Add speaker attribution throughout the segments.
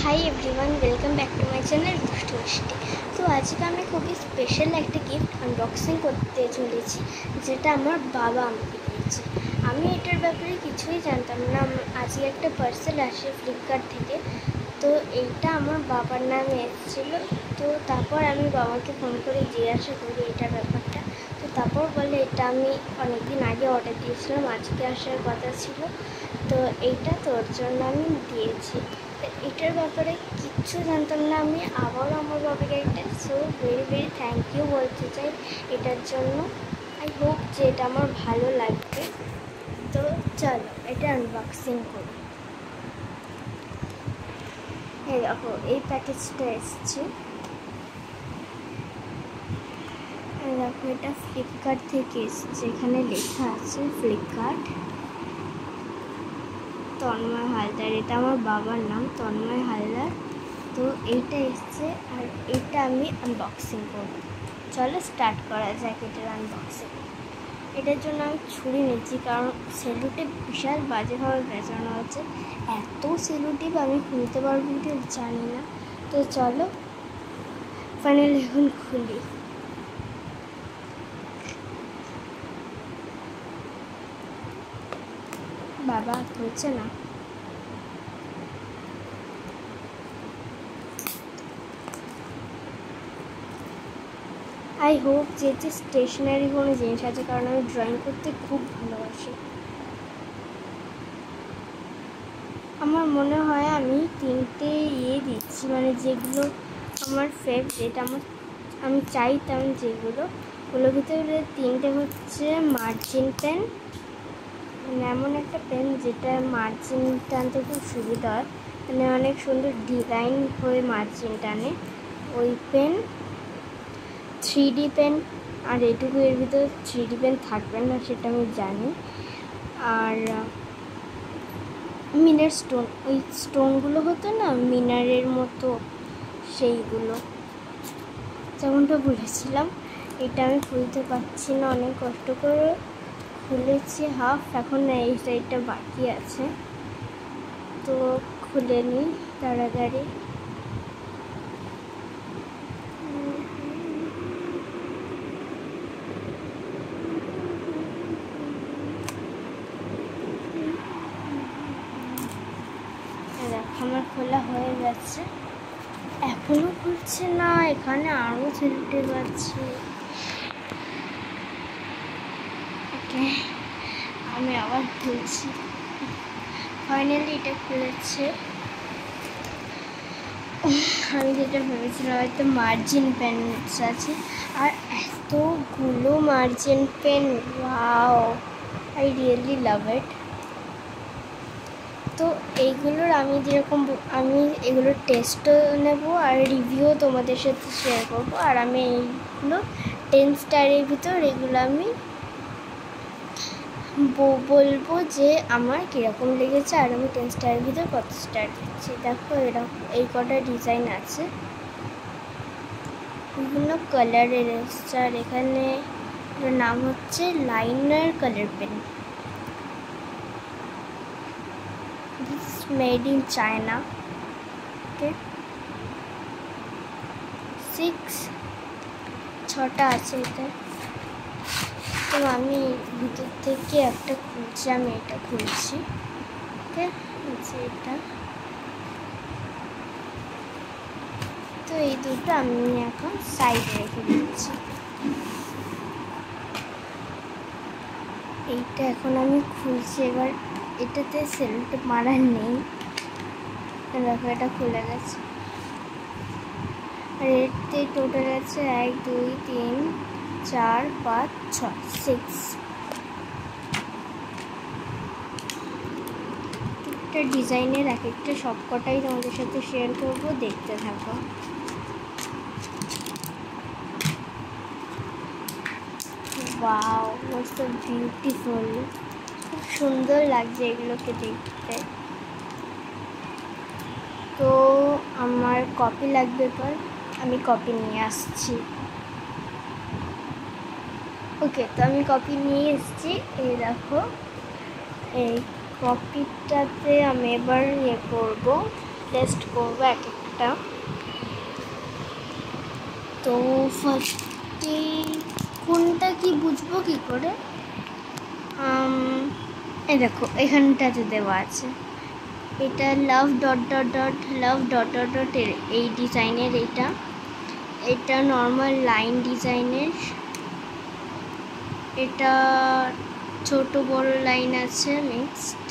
Speaker 1: Hi everyone, welcome back to my channel দুষ্টু মিষ্টি। তো আজকে আমি খুবই স্পেশাল একটা গিফট আনবক্সিং করতে চলেছি, যেটা আমার বাবা আমাকে দিয়েছে। আমি এটার ব্যাপারে কিছুই জানতাম না। আজকে একটা পার্সেল আসে ফ্লিপকার্ট থেকে, তো এইটা আমার বাবার নামে এসেছিলো। তো তারপর আমি বাবাকে ফোন করে জিজ্ঞাসা করি এটার ব্যাপারটা। তো তারপর বলে এটা আমি অনেকদিন আগে অর্ডার দিয়েছিলাম, আজকে আসার কথা ছিল, তো এইটা তোর জন্য আমি দিয়েছি। এটার ব্যাপারে কিচ্ছু জানতাম না আমি। আবারও আমার বাবাকে একটা ভেরি ভেরি থ্যাংক ইউ বলতে চাই এটার জন্য। আই হোপ যে এটা আমার ভালো লাগবে। তো চলো এটা আনবক্সিং করি। এই দেখো, এই প্যাকেজটা এসছে। দেখো, এটা ফ্লিপকার্ট থেকে এসছে। এখানে লেখা আছে ফ্লিপকার্ট তন্ময় হালদার। এটা আমার বাবার নাম, তন্ময় হালদার। তো এইটা এসছে আর এটা আমি আনবক্সিং করব। চলো স্টার্ট করা যাক এটার আনবক্সিং। এটার জন্য আমি ছুরি নিচ্ছি, কারণ সেলুটেপ বিশাল বাজেভাবে বেচানো হচ্ছে। এত সেলুটেপ আমি খুলতে পারবো কি জানি না। তো চলো ফাইনালি এখন খুলি। বাবা খুলছে না। আই হোপ যে স্টেশনারি কোনো জিনিস আছে, কারণ আমি ড্রয়িং করতে খুব ভালোবাসি। আমার মনে হয় আমি তিনটে দিচ্ছি, মানে যেগুলো আমার ফেভারিট, আমি চাইতাম যেগুলো, ওগুলোর ভিতরে তিনটে হচ্ছে মার্জিন পেন। মানে এমন একটা পেন যেটা মার্জিন টানতে খুব সুবিধা হয়, মানে অনেক সুন্দর ডিজাইন হয়ে মার্জিন টানে ওই পেন। 3D পেন, আর এইটুকু এর ভিতরে 3D পেন থাকবে না সেটা আমি জানি। আর মিনার স্টোন, ওই স্টোনগুলো হতো না মিনারের মতো, সেইগুলো যেমনটা বলেছিলাম। এটা আমি খুলতে পারছি না, অনেক কষ্ট করে খুলেছি হাফ, এখন এই সাইডটা বাকি আছে, তো খুলে নিই তাড়াতাড়ি। আমার খোলা হয়ে গেছে, এখনো খুলছে না। এখানে আরও ছেলেটে পাচ্ছি। ওকে, আমি আবার খুলছি। ফাইনালি এটা খুলেছে। আমি যেটা ভেবেছিলাম হয়তো মার্জিন পেন আছে, আর এতগুলো margin pen, wow, I really love it. তো এইগুলোর আমি এগুলোর টেস্টও নেব আর রিভিউ তোমাদের সাথে শেয়ার করবো। আর আমি এইগুলো 10 স্টারের ভিতর এগুলো আমি বলবো যে আমার কীরকম লেগেছে, আর আমি 10 স্টারের ভিতর কত স্টার দিচ্ছি। দেখো এরকম এই কটা ডিজাইন আছে, বিভিন্ন কালারের এসছে। আর এখানে নাম হচ্ছে liner colour pen, made in China. Okay, 6টা আছে এটা। তো আমি ভিতর থেকে একটা খুলছি, আমি এটা খুলছি। ওকে, এটা তো এই দুটো আমি এখন সাইডে রেখে দিচ্ছি। এইটা এখন আমি খুলছি। এবার এটাতে সেলোটেপ মারা নেই, দেখো এটা খুলে গেছে। আর এতে টোটাল আছে 1 2 3 4 5 6 6 একটা ডিজাইনের এক একটা সবকটাই তোমাদের সাথে শেয়ার করবো, দেখতে থাকো। ওয়াও, মোস্ট বিউটিফুল, খুব সুন্দর লাগছে এগুলোকে দেখতে। তো আমার কপি লাগবে, পর আমি কপি নিয়ে আসছি। ওকে, তো আমি কপি নিয়ে এসেছি। এই দেখো, এই কপিটাতে আমি এবার করবো টেস্ট করবো এক একটা। তো ফার্স্টে কোনটা কি বুঝবো কি করে? এই দেখো এখানটাতে দেওয়া আছে, এটা লাভ ডট ডট ডট লাভ ডট ডট ডট এই ডিজাইনের, এটা নর্মাল লাইন ডিজাইনের, এটা ছোট বড় লাইন আছে মিক্সড,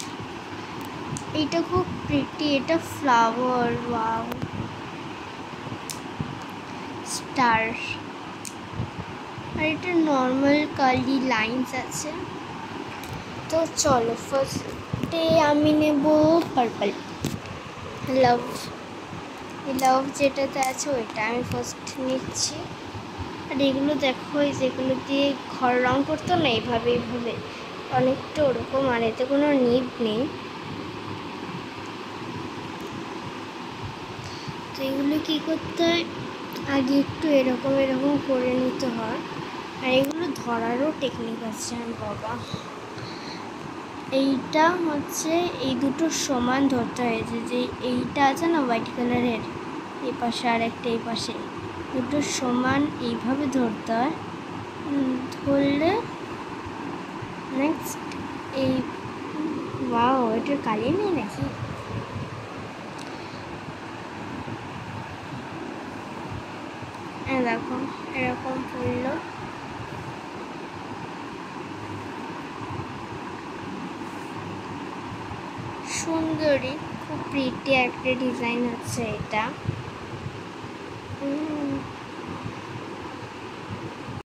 Speaker 1: এটা খুব প্রিটি, এটা ফ্লাওয়ার, ওয়াও, স্টার, আর এটা নর্মাল কালি লাইনস আছে। তো চলো ফার্স্টে আমি নেব পার্পল, লাভ, লাভ যেটাতে আছে ওইটা আমি ফার্স্ট নিচ্ছি। আর এগুলো দেখো, যেগুলো দিয়ে ঘর রং করতো না এইভাবে এইভাবে অনেকটা ওরকম, আর এতে কোনো নিব নেই। তো এগুলো কী করতে হয়, আগে একটু এরকম এরকম করে নিতে হয়, আর এগুলো ধরারও টেকনিক আছে বাবা। এইটা হচ্ছে এই দুটো সমান ধরতে হয়েছে, যে এইটা আছে না হোয়াইট কালারের, এই পাশে আর একটা এই পাশে, দুটো সমান এইভাবে ধরতে হয়, ধরলে নেক্সট এই, ওয়াও এটার কালি নেই নাকি, দেখো এরকম পড়লো। সুন্দরী, খুব প্রিটি একটা ডিজাইন হচ্ছে এটা।